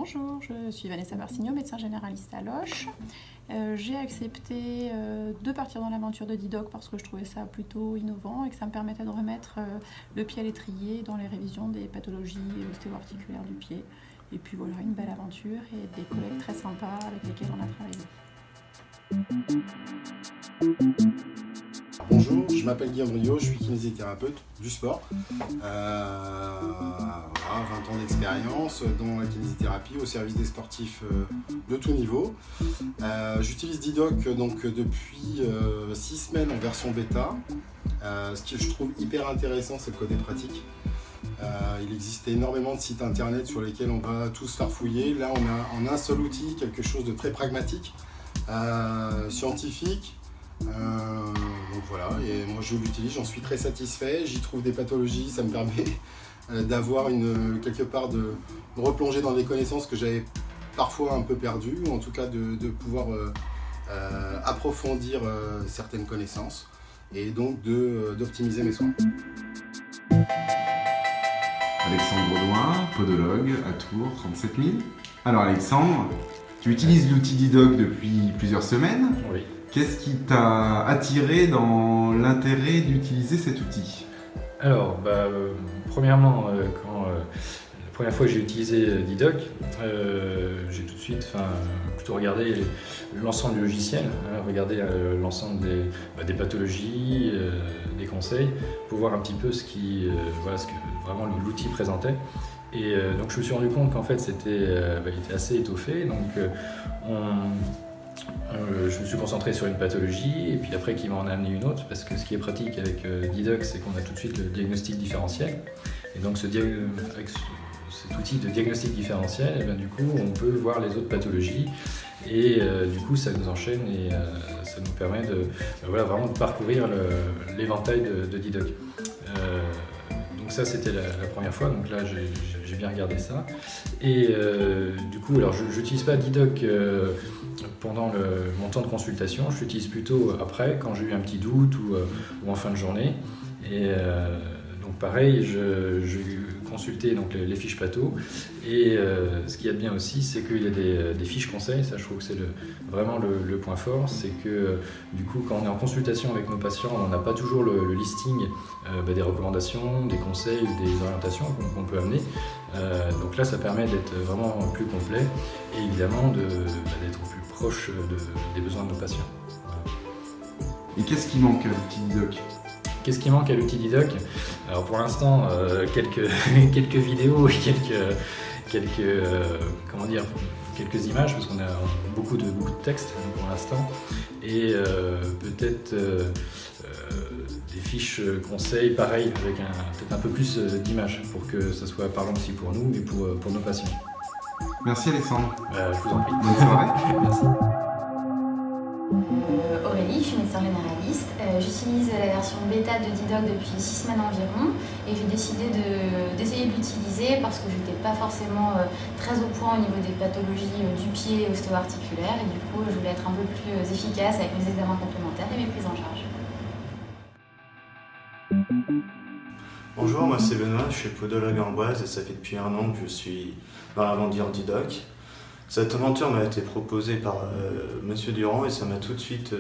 Bonjour, je suis Vanessa Marsigno, médecin généraliste à Loches. J'ai accepté de partir dans l'aventure de Didoc parce que je trouvais ça plutôt innovant et que ça me permettait de remettre le pied à l'étrier dans les révisions des pathologies ostéo-articulaires du pied. Et puis voilà, une belle aventure et des collègues très sympas avec lesquels on a travaillé. Bonjour, je m'appelle Guillaume Rio, je suis kinésithérapeute du sport. 20 ans d'expérience dans la kinésithérapie au service des sportifs de tout niveau. J'utilise Didoc donc, depuis 6 semaines en version bêta. Ce que je trouve hyper intéressant, c'est le côté pratique. Il existe énormément de sites internet sur lesquels on va tous farfouiller. Là, on a en un seul outil quelque chose de très pragmatique, scientifique. Donc voilà, et moi je l'utilise, j'en suis très satisfait, j'y trouve des pathologies, ça me permet d'avoir quelque part de replonger dans des connaissances que j'avais parfois un peu perdues, ou en tout cas de pouvoir approfondir certaines connaissances et donc d'optimiser mes soins. Alexandre Baudouin, podologue à Tours, 37 000. Alors Alexandre, tu utilises l'outil Didoc depuis plusieurs semaines. Oui. Qu'est-ce qui t'a attiré dans l'intérêt d'utiliser cet outil? Alors, premièrement, la première fois que j'ai utilisé Didoc, j'ai tout de suite plutôt regardé l'ensemble du logiciel, regardé l'ensemble des pathologies, des conseils, pour voir un petit peu ce que vraiment l'outil présentait. Et donc je me suis rendu compte qu'en fait il était assez étoffé. Donc je me suis concentré sur une pathologie et puis après qui m'en a amené une autre, parce que ce qui est pratique avec Didoc, c'est qu'on a tout de suite le diagnostic différentiel. Et donc avec cet outil de diagnostic différentiel, et du coup on peut voir les autres pathologies et du coup ça nous enchaîne et ça nous permet vraiment de parcourir l'éventail de Didoc. Donc ça c'était la première fois, donc là j'ai bien regardé ça. Et du coup, alors je n'utilise pas Didoc pendant mon temps de consultation, je l'utilise plutôt après, quand j'ai eu un petit doute ou en fin de journée. Et donc pareil, je consultais donc les fiches patho. Et ce qu'il y a de bien aussi, c'est qu'il y a des fiches conseils. Ça, je trouve que c'est vraiment le point fort. C'est que du coup, quand on est en consultation avec nos patients, on n'a pas toujours le listing des recommandations, des conseils, des orientations qu'on peut amener. Donc là, ça permet d'être vraiment plus complet et évidemment d'être au plus proche des besoins de nos patients. Voilà. Et qu'est-ce qui manque à l'outil Didoc? Qu'est-ce qui manque à l'outil Didoc? Alors pour l'instant, quelques vidéos et quelques images, parce qu'on a beaucoup de textes pour l'instant, et peut-être des fiches conseils pareil, avec peut-être un peu plus d'images, pour que ça soit parlant aussi pour nous, mais pour nos patients. Merci Alexandre. Je vous en prie. Bonne soirée. Merci. Aurélie, je suis médecin généraliste. J'utilise la version bêta de Didoc depuis 6 semaines environ et j'ai décidé d'essayer de l'utiliser parce que je n'étais pas forcément très au point au niveau des pathologies du pied ostéo-articulaire et du coup je voulais être un peu plus efficace avec mes examens complémentaires et mes prises en charge. Bonjour, moi c'est Benoît, je suis podologue à Amboise et ça fait depuis 1 an que je suis dans l'aventure Didoc. Cette aventure m'a été proposée par Monsieur Durand et ça m'a tout de suite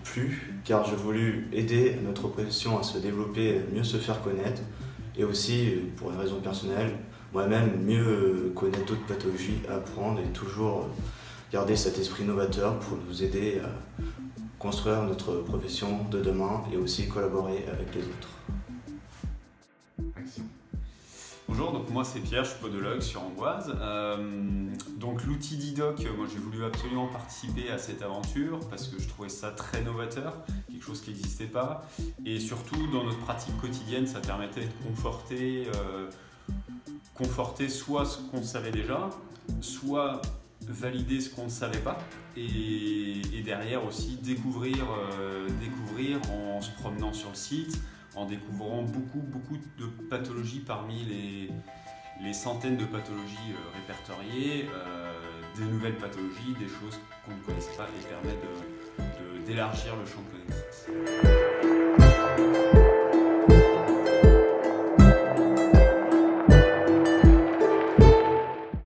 plu car j'ai voulu aider notre profession à se développer, mieux se faire connaître et aussi, pour une raison personnelle, moi-même mieux connaître d'autres pathologies, apprendre et toujours garder cet esprit novateur pour nous aider à construire notre profession de demain et aussi collaborer avec les autres. Action. Bonjour, donc moi c'est Pierre, je suis podologue sur Amboise. Donc l'outil Didoc, moi j'ai voulu absolument participer à cette aventure parce que je trouvais ça très novateur, quelque chose qui n'existait pas. Et surtout dans notre pratique quotidienne, ça permettait de conforter soit ce qu'on savait déjà, soit valider ce qu'on ne savait pas. Et derrière aussi découvrir en se promenant sur le site, en découvrant beaucoup de pathologies parmi les centaines de pathologies répertoriées, des nouvelles pathologies, des choses qu'on ne connaissait pas et permet d'élargir le champ de connaissances.